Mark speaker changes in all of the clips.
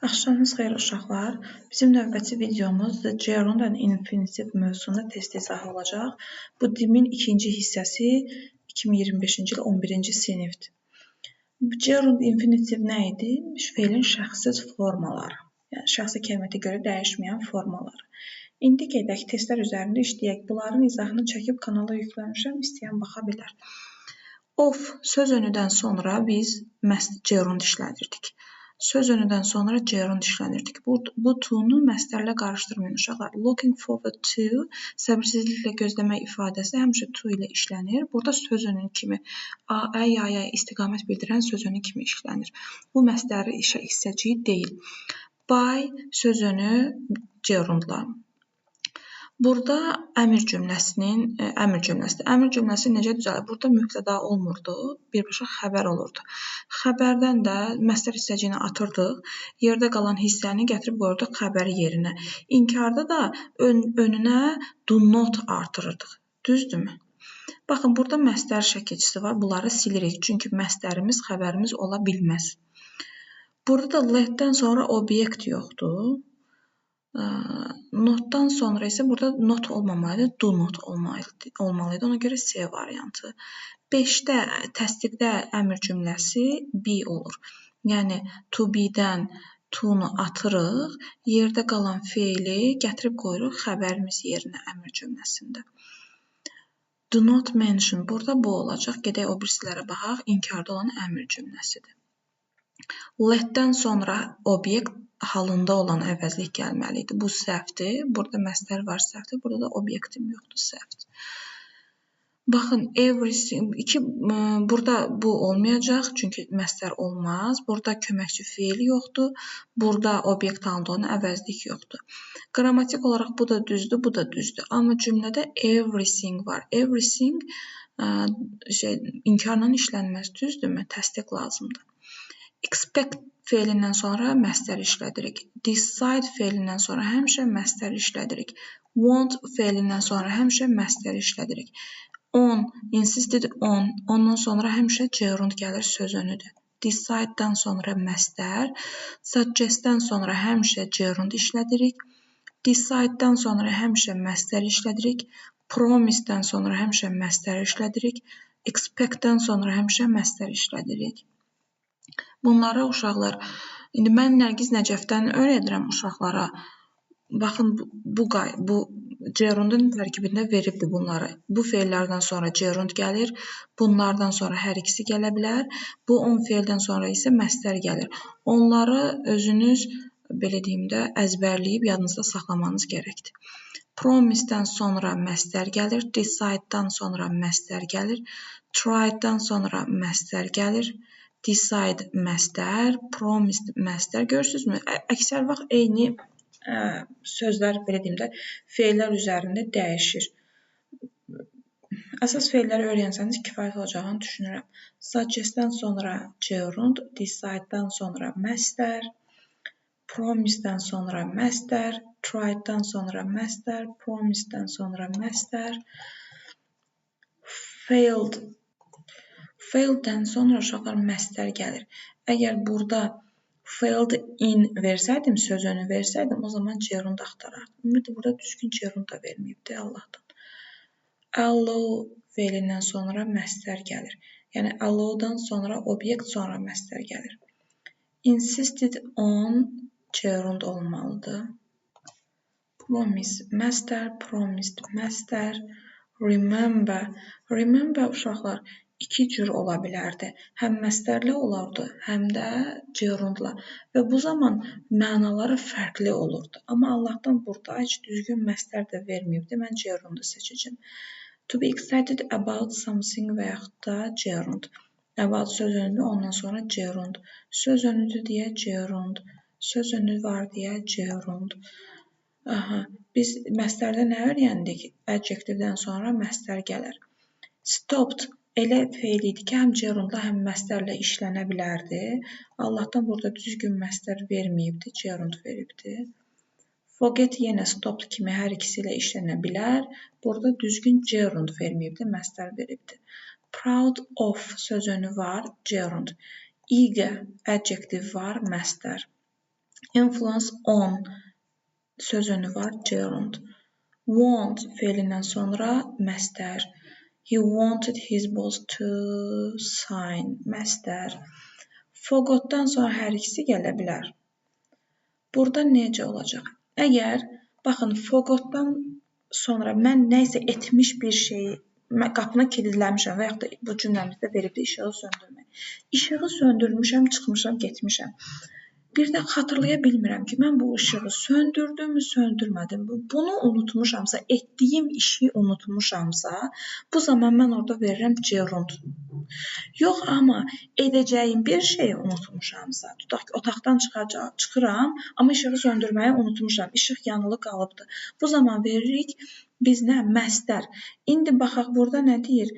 Speaker 1: Axşamınız xeyir uşaqlar. Bizim növbəti videomuz The Gerund and Infinitive mövzusunda test izahı olacaq. Bu dimin ikinci hissəsi 2025-ci il 11-ci sinifdir. Gerund infinitive nə idi? Feilin şəxssiz formaları. Yəni şəxsi kəlməti görə dəyişməyən formaları. İndi gedək testlər üzərində işləyək. Bunların izahını çəkib kanala yükləmişəm, istəyən baxa bilər. Of söz önüdən sonra biz gerund işlədirdik. Söz önüdən sonra gerund işlənirdik. Bu to-nu məstərlə qarışdırmayın uşaqlar. Looking forward to, səbirsizliklə gözləmək ifadəsi həmişə to ilə işlənir. Burada söz önü kimi ay, istiqamət bildirən söz önü kimi işlənir. Bu məstəri işə hissəciyi deyil. By söz önü gerundla. Burada əmr cümləsidir. Əmr cümləsi necə düzəlir? Burada mübtəda olmurdu, birbaşa xəbər olurdu. Xəbərdən də məstər hissəciyini atırdıq, yerdə qalan hissəni gətirib qoyurduq xəbər yerinə. İnkarda da önünə do not artırırdıq. Düzdürmü? Baxın, burada məstər şəkilçisi var. Bunları silirik, çünki məstərimiz, xəbərimiz ola bilməz. Burada let-dən sonra obyekt yoxdur. Notdan sonra isə burada not olmamalıydı, do not olmalıydı. Ona görə C variantı. 5-də təsdiqdə əmr cümləsi be olur. Yəni to be-dən to-nu atırıq, yerdə qalan feili gətirib qoyuruq xəbərimiz yerinə əmr cümləsində. Do not mention, burada bu olacaq. Gedək o birisilərə baxaq. İnkarda olan əmr cümləsidir. Let-dən sonra obyekt halında olan əvəzlik gəlməli idi. Bu səhvdir. Burada məstər var, səhvdir. Burada da obyektim yoxdur, səhvdir. Baxın, everything, burada bu olmayacaq, çünki məstər olmaz. Burada köməkçi feil yoxdur. Burada obyekt halında olan əvəzlik yoxdur. Qrammatik olaraq bu da düzdür, bu da düzdür. Amma cümlədə everything var. Everything inkarla işlənməz, düzdürmü? Təsdiq lazımdır. Expect feilindən sonra məstər işlədirik. Decide feilindən sonra həmişə məstər işlədirik. Want feilindən sonra həmişə məstər işlədirik. On, insisted on, ondan sonra həmişə gerund gəlir, söz önüdür. Decide-dan sonra məstər, suggest-dən sonra həmişə gerund işlədirik. Decide-dan sonra həmişə məstər işlədirik. Promise-dən sonra həmişə məstər işlədirik. Expect-dən sonra həmişə məstər işlədirik. Bunları uşaqlar, indi mən Nərgiz Nəcəfdən öyrədirəm uşaqlara. Baxın, bu gerundun tərkibində veribdir bunları. Bu feillərdən sonra gerund gəlir, bunlardan sonra hər ikisi gələ bilər. Bu 10 feildən sonra isə məstər gəlir. Onları özünüz, belə deyim də, əzbərləyib yadınızda saxlamanız gərəkdir. Promise-dən sonra məstər gəlir, decide-dan sonra məstər gəlir, try-dan sonra məstər gəlir. Decide məstər, promise məstər. Görürsünüzmü? Əksər vaxt eyni sözlər, belə deyim də, feillər üzərində dəyişir. Əsas feilləri öyrənsəniz kifayət olacağını düşünürəm. Suggest-dən sonra gerund, decide-dan sonra məstər, promise-dən sonra məstər, try-dan sonra məstər, promise-dən sonra məstər, failed-dən sonra uşaqlar məstər gəlir. Əgər burada failed in versəydim, söz önü versəydim, o zaman gerund axtarardım. Ümumiyyətlə, burada düzgün gerund da verməyibdi Allahdan. Allow feilindən sonra məstər gəlir. Yəni, allow-dan sonra obyekt, sonra məstər gəlir. Insisted on gerund olmalıdır. Promise məstər, promised məstər. Remember uşaqlar iki cür ola bilərdi. Həm məstərli olardı, həm də gerundla. Və bu zaman mənaları fərqli olurdu. Amma Allahdan burada heç düzgün məstər də verməyibdi. Mən gerundu seçəcəm. To be excited about something və yaxud da gerund. About söz önüdür, ondan sonra gerund. Söz önüdür deyə gerund. Söz önü var deyə gerund. Biz məstərdə nə öyrəndik? Adjectivdən sonra məstər gəlir. Stopped elə feil idi ki, həm gerundla, həm məstərlə işlənə bilərdi. Allahdan burada düzgün məstər verməyibdi, gerund veribdi. Forget yenə stopped kimi hər ikisi ilə işlənə bilər. Burada düzgün gerund verməyibdi, məstər veribdi. Proud of söz önü var, gerund. Eager adjective var, məstər. Influence on sözünü var, gerund. Want feilindən sonra məstər. He wanted his boss to sign, məstər. Forgotdan sonra hər ikisi gələ bilər. Burada necə olacaq? Əgər, baxın, forgotdan sonra mən nəyisə etmiş bir şeyi qapını kilidləmişəm və yaxud da bu cümləmizdə veribdir işığı söndürmək. İşığı söndürmüşəm, çıxmışam, getmişəm. Bir də xatırlaya bilmirəm ki, mən bu işığı söndürdümmü, söndürmədim. Bunu unutmuşamsa, etdiyim işi unutmuşamsa, bu zaman mən orada verirəm gerund. Yox, amma edəcəyim bir şeyi unutmuşamsa, tutaq ki, otaqdan çıxıram, amma işığı söndürməyi unutmuşam, işıq yanılı qalıbdır. Bu zaman veririk biz nə? Məstər. İndi baxaq, burada nə deyir?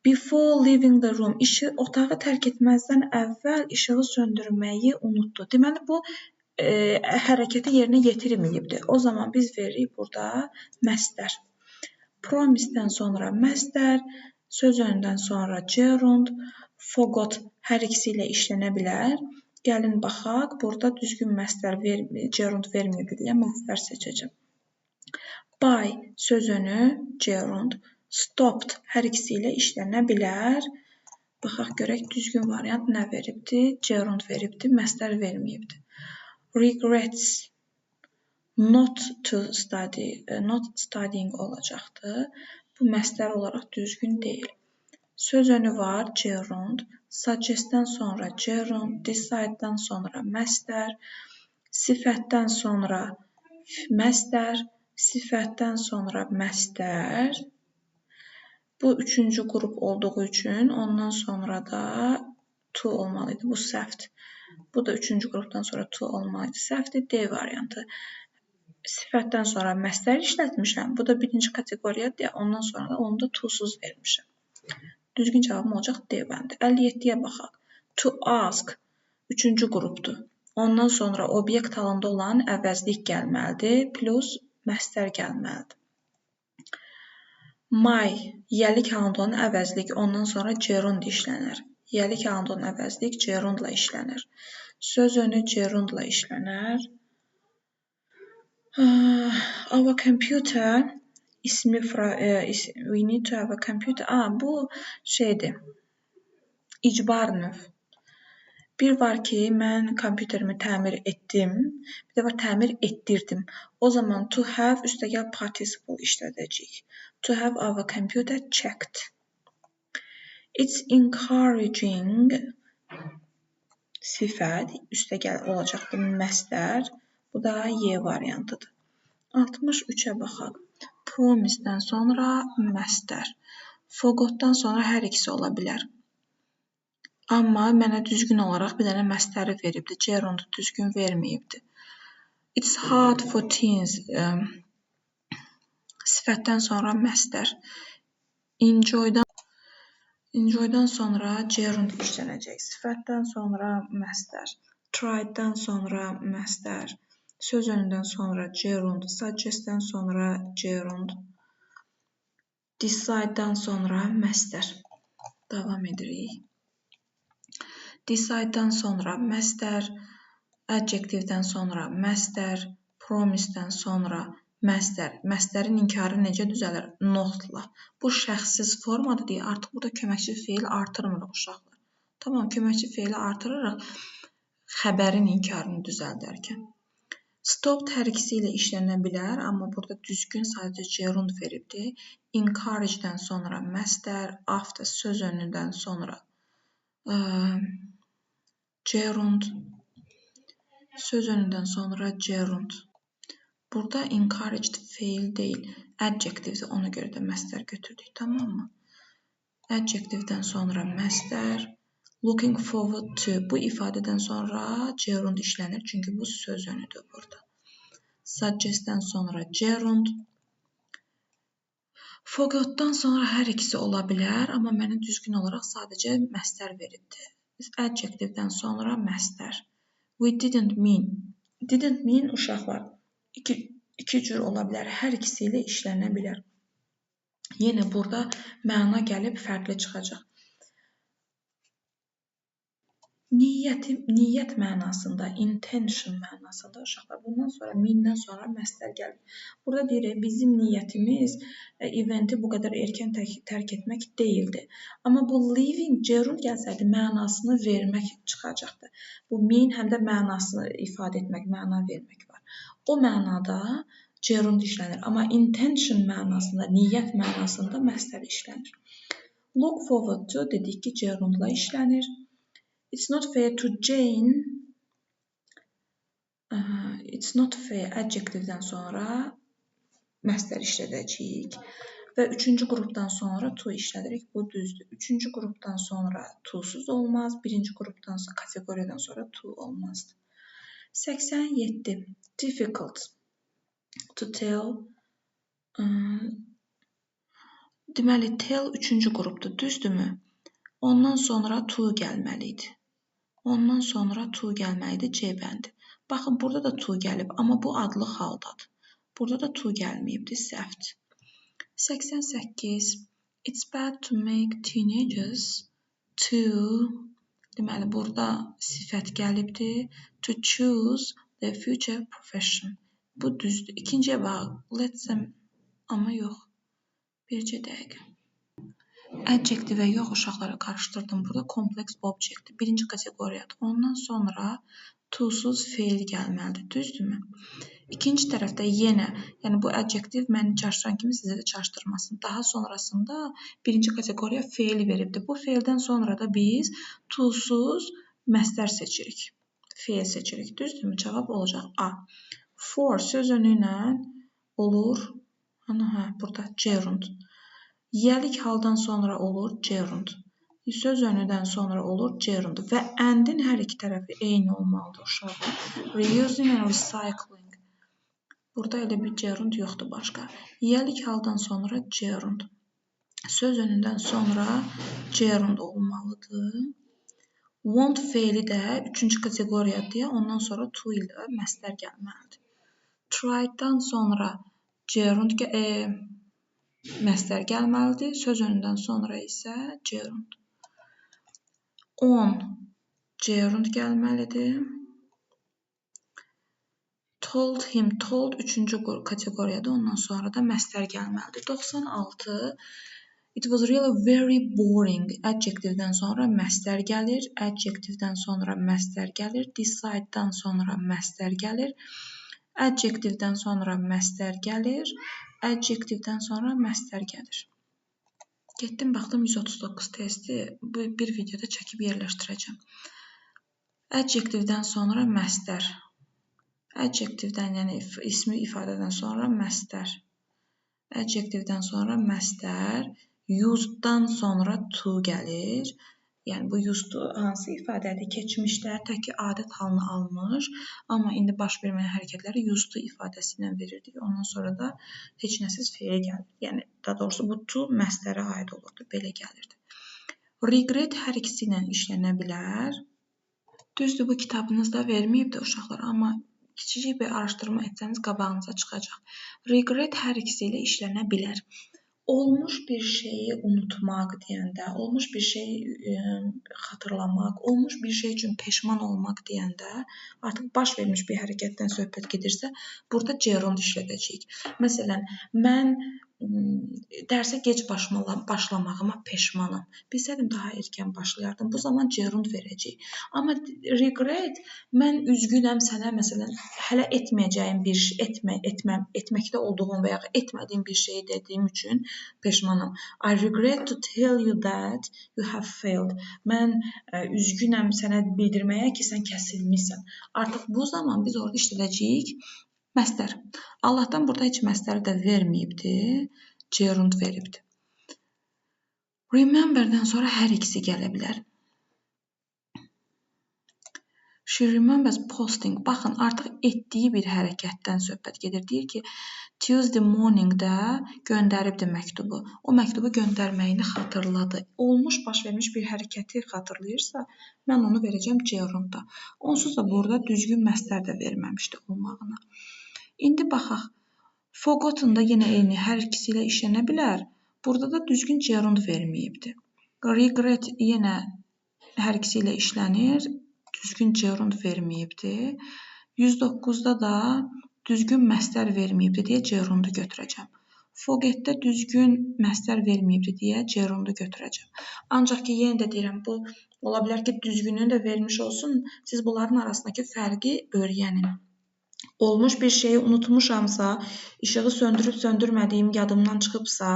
Speaker 1: Before leaving the room, otağı tərk etməzdən əvvəl işığı söndürməyi unutdu. Deməli, bu hərəkəti yerinə yetirməyibdir. O zaman biz veririk burada məstər. Promise-dən sonra məstər, söz önündən sonra gerund, forgot hər ikisi ilə işlənə bilər. Gəlin baxaq, burada düzgün məstər gerund verməyib deyə məstər seçəcəm. By sözünü gerund, stopped hər ikisi ilə işlənə bilər. Baxaq görək düzgün variant nə veribdir? Gerund veribdir, məstər verməyibdir. Regrets, not studying olacaqdır. Bu məstər olaraq düzgün deyil. Söz önü var, gerund. Suggest-dən sonra gerund, decide-dən sonra məstər, sifətdən sonra məstər, sifətdən sonra məstər. Bu üçüncü qrup olduğu üçün ondan sonra da to olmalıydı. Bu səhvdir. Bu da üçüncü qrupdan sonra to olmalıydı. Səhvdir. D variantı. Sifətdən sonra məstər işlətmişəm. Bu da birinci kateqoriyadır. Ondan sonra da onu da to-suz vermişəm. Düzgün cavabım olacaq D bəndi. 57-yə baxaq. To ask üçüncü qrupdur. Ondan sonra obyekt halında olan əvəzlik gəlməlidir. Plus məstər gəlməlidir. My, yəlik halında olan əvəzlik, ondan sonra gerund işlənir. Yəlik halında olan əvəzlik gerundla işlənir. Söz önü gerundla işlənir. Our computer, we need to have a computer. Bu şeydir, icbar növ. Bir var ki, mən kompüterimi təmir etdim, bir də var təmir etdirdim. O zaman to have üstəgəl participle işlədəcəyik. To have our computer checked. It's encouraging sifət, üstəgəl olacaqdır məstər. Bu da Y variantıdır. 63-ə baxaq. Promise-dən sonra məstər. Forgot-dan sonra hər ikisi ola bilər. Amma mənə düzgün olaraq bir dənə məstəri veribdir. Gerundu düzgün verməyibdir. It's hard for teens. Sifətdən sonra məstər. Enjoy-dan sonra gerund işlənəcək. Sifətdən sonra məstər. Tried-dan sonra məstər. Söz önündən sonra gerund. Suggest-dən sonra gerund. Decide-dan sonra məstər. Davam edirik. Decide-dan sonra məstər. Adjective-dən sonra məstər. Promise-dən sonra məstər. Məstərin inkarı necə düzəlir? Notla. Bu şəxssiz formadır deyə artıq burada köməkçi feil artırmırıq uşaqlar. Tamam, köməkçi feili artırırıq xəbərin inkarını düzəldərkən. Stopped hər ikisi ilə işlənə bilər, amma burada düzgün sadəcə gerund veribdir. Encourage-dən sonra məstər, after söz önündən sonra gerund, söz önündən sonra gerund. Burada encouraged feil deyil, adjective-dir, ona görə də məstər götürdük, tamam mı? Adjective-dən sonra məstər, looking forward to, bu ifadədən sonra gerund işlənir, çünki bu söz önüdür burada. Suggest-dən sonra gerund, forgot-dan sonra hər ikisi ola bilər, amma mənə düzgün olaraq sadəcə məstər veribdir. Adjective-dən sonra məstər. We didn't mean uşaqlar. İki cür ola bilər, hər ikisi ilə işlənə bilər. Yenə burada məna gəlib fərqli çıxacaq. niyyət mənasında, intention mənasında uşaqlar. Bundan sonra mean-dən sonra məstər gəlir. Burada deyirik, bizim niyyətimiz eventi bu qədər erkən tərk etmək deyildi. Amma bu leaving gerund gəlsəydi mənasını vermək çıxacaqdı. Bu mean həm də mənasını ifadə etmək, məna vermək var. O mənada gerund işlənir. Amma intention mənasında, niyyət mənasında məstər işlənir. Look forward to dedik ki, gerundla işlənir. It's not fair to Jane. It's not fair adjectivdən sonra məstər işlədəcəyik. Və üçüncü qrupdan sonra to işlədirik. Bu düzdür. Üçüncü qrupdan sonra to'suz olmaz. Birinci qrupdan sonra, kateqoriyadan sonra to olmazdı. 87. Difficult to tell. Deməli, tell üçüncü qrupdur. Düzdürmü? Ondan sonra to gəlməli idi. Ondan sonra to gəlməlidir C bəndi. Baxın, burada da to gəlib, amma bu adlı haldadır. Burada da to gəlməyibdir, səhvdir. 88. It's bad to make teenagers to... Deməli, burada sifət gəlibdir. To choose their future profession. Bu düzdür. İkinciyə bax, let them... Amma yox. Bircə dəqiqə. Adjective yox, uşaqları qarışdırdım. Burada complex object. Birinci kateqoriyadır. Ondan sonra to'suz feil gəlməlidir. Düzdürmü? İkinci tərəfdə yenə, yəni bu adjective məni çaşdıran kimi sizə də çaşdırmasın. Daha sonrasında birinci kateqoriya feil veribdir. Bu feildən sonra da biz to'suz məstər seçirik. Feil seçirik. Düzdürmü? Cavab olacaq A. For sözünü ilə olur. Burada gerund. Yelik haldan sonra olur gerund. Söz önüdən sonra olur gerund. Və and'in hər iki tərəfi eyni olmalıdır uşaqlar. Reusing and recycling. Burada elə bir gerund yoxdur başqa. Yelik haldan sonra gerund. Söz önündən sonra gerund olmalıdır. Want feili də üçüncü kateqoriyadır. Ondan sonra to ilə məstər gəlməlidir. Tried'dan sonra gerund məstər gəlməlidir. Söz önündən sonra isə gerund. On gerund gəlməlidir. Told him, told üçüncü kateqoriyadır. Ondan sonra da məstər gəlməlidir. 96. It was really very boring. Adjectivedən sonra məstər gəlir. Adjectivedən sonra məstər gəlir. Decide'dan sonra məstər gəlir. Adjectivedən sonra məstər gəlir. Adjectivedən sonra məstər gəlir. Getdim, baxdım 139 testi. Bu bir videoda çəkib yerləşdirəcəm. Adjectivedən sonra məstər. Adjectivedən, yəni ismi ifadədən sonra məstər. Adjectivedən sonra məstər. Used'dan sonra to gəlir. Yəni bu used hansı ifadədir? Keçmişdə təki adət halını almış, amma indi baş verməyən hərəkətləri used ifadəsi ilə verirdik. Ondan sonra da heç nəsiz feil gəlir. Yəni daha doğrusu bu to məstərə aid olurdu. Belə gəlirdi. Regret hər ikisi ilə işlənə bilər. Düzdür, bu kitabınızda verməyibdir uşaqlar, amma kiçicik bir araşdırma etsəniz qabağınıza çıxacaq. Regret hər ikisi ilə işlənə bilər. Olmuş bir şeyi unutmaq deyəndə, olmuş bir şeyi xatırlamaq, olmuş bir şey üçün peşman olmaq deyəndə, artıq baş vermiş bir hərəkətdən söhbət gedirsə, burada gerund işlədəcəyik. Məsələn, mən dərsə gec başlamağıma peşmanam. Bilsəydim daha erkən başlayardım. Bu zaman gerund verəcəyik. Amma regret, mən üzgünəm sənə məsələn hələ etməyəcəyim bir şey, etməkdə olduğum və ya etmədiyim bir şeyi dediyim üçün peşmanam. I regret to tell you that you have failed. Mən üzgünəm sənə bildirməyə ki, sən kəsilmisən. Artıq bu zaman biz orada işlədəcəyik məstər. Allahdan burada heç məstər də verməyibdi, gerund veribdi. Rememberdən sonra hər ikisi gələ bilər. She remembers posting. Baxın, artıq etdiyi bir hərəkətdən söhbət gedir. Deyir ki, Tuesday morningdə göndəribdi məktubu. O məktubu göndərməyini xatırladı. Olmuş, baş vermiş bir hərəkəti xatırlayırsa, mən onu verəcəm gerundda. Onsuz da burada düzgün məstər də verməmişdi olmağına. İndi baxaq. Forgotten da yenə eyni hər ikisi ilə işlənə bilər. Burada da düzgün gerund verməyibdi. Regret yenə hər ikisi ilə işlənir. düzgün gerund verməyibdi. 109-da da düzgün məstər verməyibdi deyə gerundu götürəcəm. Forget-də düzgün məstər verməyibdi deyə gerundu götürəcəm. Ancaq ki, yenə də deyirəm, bu ola bilər ki, düzgününü də vermiş olsun. Siz bunların arasındakı fərqi öyrənin. Olmuş bir şeyi unutmuşamsa, işığı söndürüb söndürmədiyim yadımdan çıxıbsa,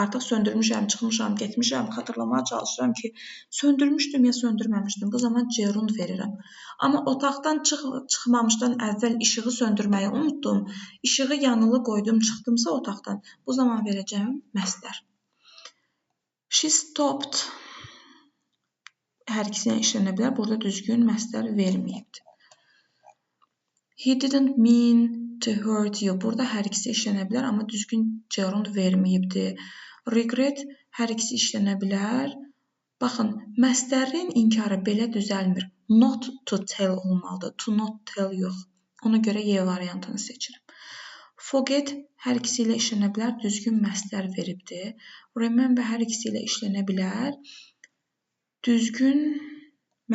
Speaker 1: artıq söndürmüşəm, çıxmışam, getmişəm, xatırlamaya çalışıram ki, söndürmüşdüm ya söndürməmişdim. Bu zaman gerund verirəm. Amma otaqdan çıxmamışdan əvvəl işığı söndürməyi unutdum. İşığı yanılı qoydum, çıxdımsa otaqdan. Bu zaman verəcəm məstər. She stopped. Hər ikisinə işlənə bilər. Burada düzgün məstər verməyibdir. He didn't mean to hurt you. Burada hər ikisi işlənə bilər, amma düzgün gerund verməyibdir. Regret hər ikisi işlənə bilər. Baxın, məstərin inkarı belə düzəlmir. Not to tell olmalıdır. To not tell yox. Ona görə Y variantını seçirəm. Forget hər ikisi ilə işlənə bilər. Düzgün məstər veribdir. Remember hər ikisi ilə işlənə bilər. Düzgün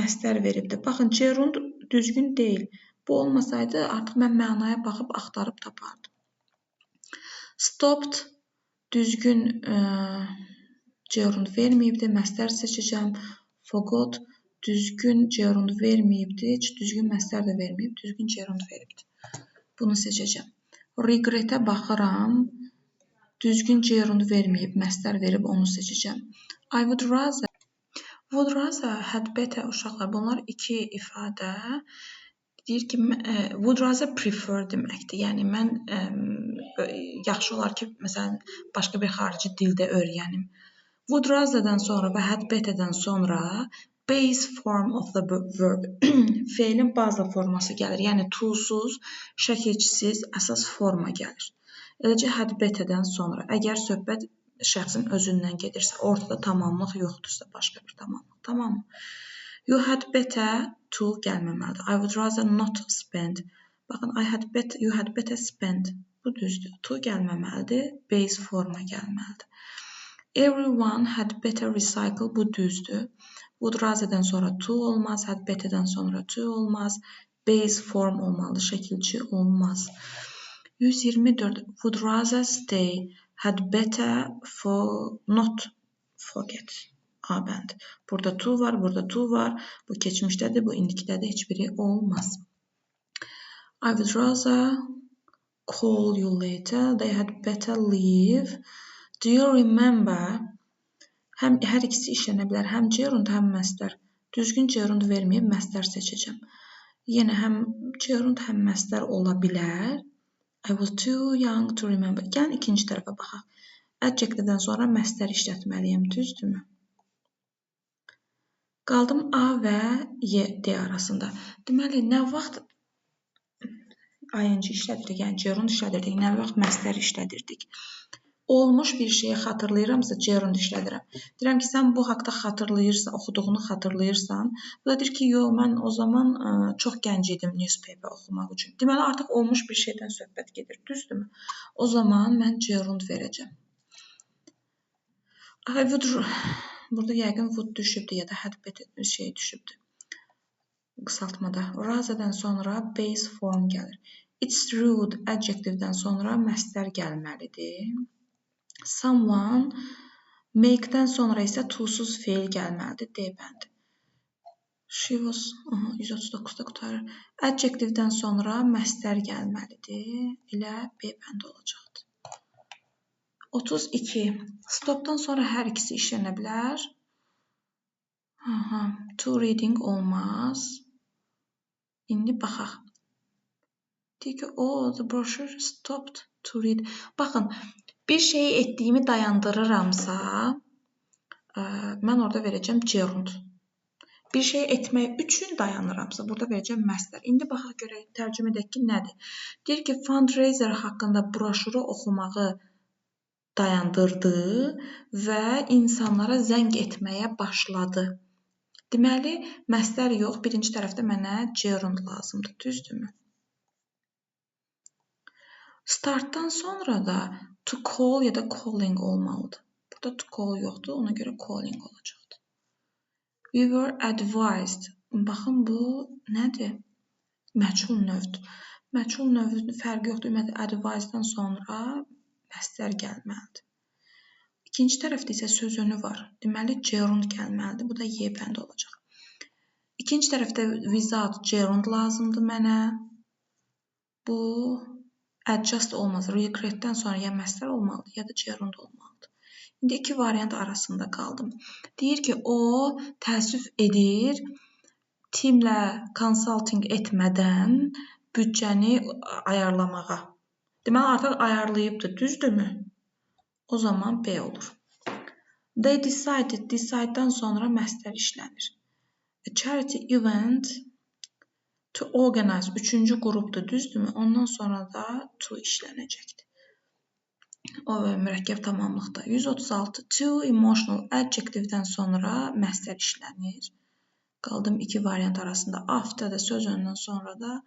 Speaker 1: məstər veribdir. Baxın, gerund düzgün deyil. Bu olmasaydı, artıq mən mənaya baxıb axtarıb tapardım. Stopped düzgün gerund verməyibdir. Məstər seçəcəm. Forgot düzgün gerund verməyibdir. Heç düzgün məstər də verməyib. Düzgün gerund veribdir. Bunu seçəcəm. Regretə baxıram. Düzgün gerund verməyib. Məstər verib onu seçəcəm. I would rather had better uşaqlar. Bunlar iki ifadə. Deyir ki, would rather prefer deməkdir. Yəni, mən yaxşı olar ki, məsələn, başqa bir xarici dildə öyrənim. Would rather-dan sonra və had better-dan sonra base form of the verb feilin baza forması gəlir. Yəni, to-suz, şəkilçisiz əsas forma gəlir. Eləcə, had better-dan sonra. Əgər söhbət şəxsin özündən gedirsə, ortada tamamlıq yoxdursa, başqa bir tamamlıq. Tamam mı? You had better to gəlməməlidir. I would rather not spend. Baxın, you had better spend. Bu düzdür. To gəlməməlidir. Base forma gəlməlidir. Everyone had better recycle. Bu düzdür. Would rather-dan sonra to olmaz. Had better-dan sonra to olmaz. Base form olmalı. Şəkilçi olmaz. 124. Would rather stay. Had better not forget. A bənd. Burada to var, burada to var. Bu keçmişdədir, bu indikidədir. Heç biri olmaz. I would rather call you later. They had better leave. Do you remember? Hər ikisi işlənə bilər. Həm gerund, həm məstər. Düzgün gerund verməyib məstər seçəcəm. Yenə həm gerund, həm məstər ola bilər. I was too young to remember. Gəlin ikinci tərəfə baxaq. Adjectivedən sonra məstər işlətməliyəm. Düzdürmü? Qaldım A və D arasında. Deməli, nə vaxt ing işlədirdik, yəni gerund işlədirdik, nə vaxt məstər işlədirdik. Olmuş bir şeyi xatırlayıramsa, gerund işlədirəm. Deyirəm ki, sən bu haqda xatırlayırsan, oxuduğunu xatırlayırsan. Bu da deyir ki, yox, mən o zaman çox gənc idim newspaper oxumaq üçün. Deməli, artıq olmuş bir şeydən söhbət gedir, düzdürmü? O zaman mən gerund verəcəm. I would... Burada yəqin would düşübdür ya da had better şey düşübdür. Qısaltmada. Rather-dan sonra base form gəlir. It's rude adjectivedən sonra məstər gəlməlidir. Someone make-dən sonra isə to-suz feil gəlməlidir. D bəndi. She was 139-da qutarır. Adjectivedən sonra məstər gəlməlidir. Elə B bəndi olacaqdır. 32. Stopdan sonra hər ikisi işlənə bilər. To reading olmaz. İndi baxaq. Deyir ki, the brochure stopped to read. Baxın, bir şeyi etdiyimi dayandırıramsa, mən orada verəcəm gerund. Bir şey etmək üçün dayanıramsa, burada verəcəm məstər. İndi baxaq görək, tərcümə edək ki, nədir? Deyir ki, fundraiser haqqında broşuru oxumağı dayandırdı və insanlara zəng etməyə başladı. Deməli, məstər yox, birinci tərəfdə mənə gerund lazımdır, düzdürmü? Startdan sonra da to call ya da calling olmalıdır. Burada to call yoxdur, ona görə calling olacaqdır. We were advised. Baxın, bu nədir? Məchul növdür. Məchul növünün fərqi yoxdur. Ümumiyyətlə, advise-dan sonra məstər gəlməlidir. İkinci tərəfdə isə söz önü var. Deməli, gerund gəlməlidir. Bu da Y bəndi olacaq. İkinci tərəfdə without gerund lazımdır mənə. Bu adjust olmaz. Regretdən sonra ya məstər olmalıdır, ya da gerund olmalıdır. İndi iki variant arasında qaldım. Deyir ki, o təəssüf edir, timlə consulting etmədən büdcəni ayarlamağa. Deməli, artıq ayarlayıbdır, düzdürmü? O zaman B olur. They decided, decide-dan sonra məstər işlənir. A charity event to organize, üçüncü qrupdur, düzdürmü? Ondan sonra da to işlənəcəkdir. O mürəkkəb tamamlıqda. 136. To emotional adjective-dən sonra məstər işlənir. Qaldım iki variant arasında. After da söz önündən sonra da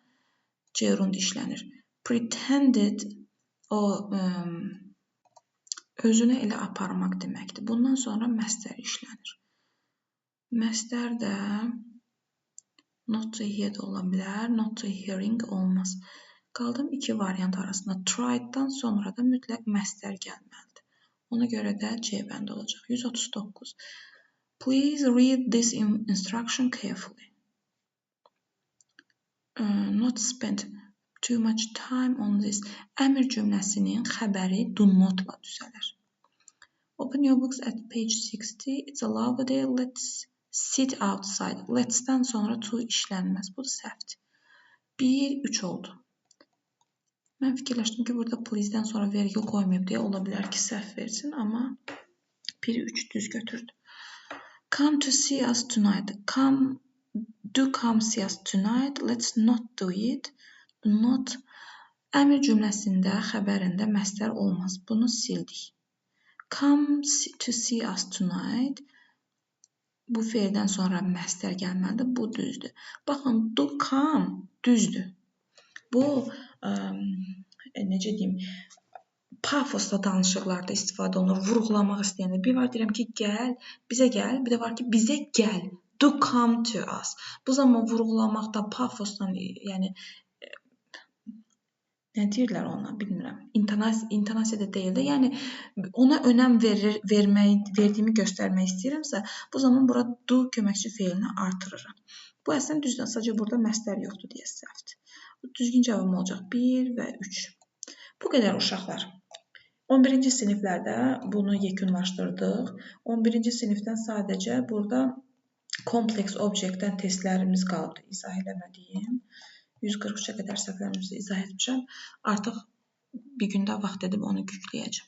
Speaker 1: gerund işlənir. Pretended o özünü elə aparmaq deməkdir. Bundan sonra məstər işlənir. Məstər də not to hear də ola bilər, not to hearing olmaz. Qaldım iki variant arasında. Tried-dan sonra da mütləq məstər gəlməlidir. Ona görə də C bəndi olacaq. 139. Please read this instruction carefully. Not spend too much time on this. Əmr cümləsinin xəbəri do not-la düzəlir. Open your books at page 60. It's a lovely day. Let's sit outside. Let's-dən sonra to işlənməz. Bu da səhvdir. 1-3 oldu. Mən fikirləşdim ki, burada please-dən sonra vergül qoymayıb deyə ola bilər ki, səhv versin, amma 1-3 düz götürdü. Come to see us tonight. Do come see us tonight. Let's not do it. Not. Əmr cümləsində, xəbərində məstər olmaz. Bunu sildik. Come to see us tonight. Bu feildən sonra məstər gəlməlidir. Bu düzdür. Baxın, do come düzdür. Bu, necə deyim, pafosla danışıqlarda istifadə olunur, vurğulamaq istəyəndə. Bir var deyirəm ki, gəl, bizə gəl. Bir də var ki, bizə gəl. Do come to us. Bu zaman vurğulamaqda pafosla, yəni, nə deyirlər ona, bilmirəm. İntonasiya da deyil də, yəni ona önəm verdiyimi göstərmək istəyirəmsə, bu zaman bura do köməkçi feilini artırıram. Bu əslində düzdür, sadəcə burada məstər yoxdur deyə səhvdir. Düzgün cavabım olacaq 1 və 3. Bu qədər uşaqlar. 11-ci siniflərdə bunu yekunlaşdırdıq. 11-ci sinifdən sadəcə burada kompleks obyektdən testlərimiz qalıbdır. İzah eləmədiyim. 143-ə qədər səhvlərimizi izah etmişəm. Artıq bir gündə vaxt edib onu yükləyəcəm.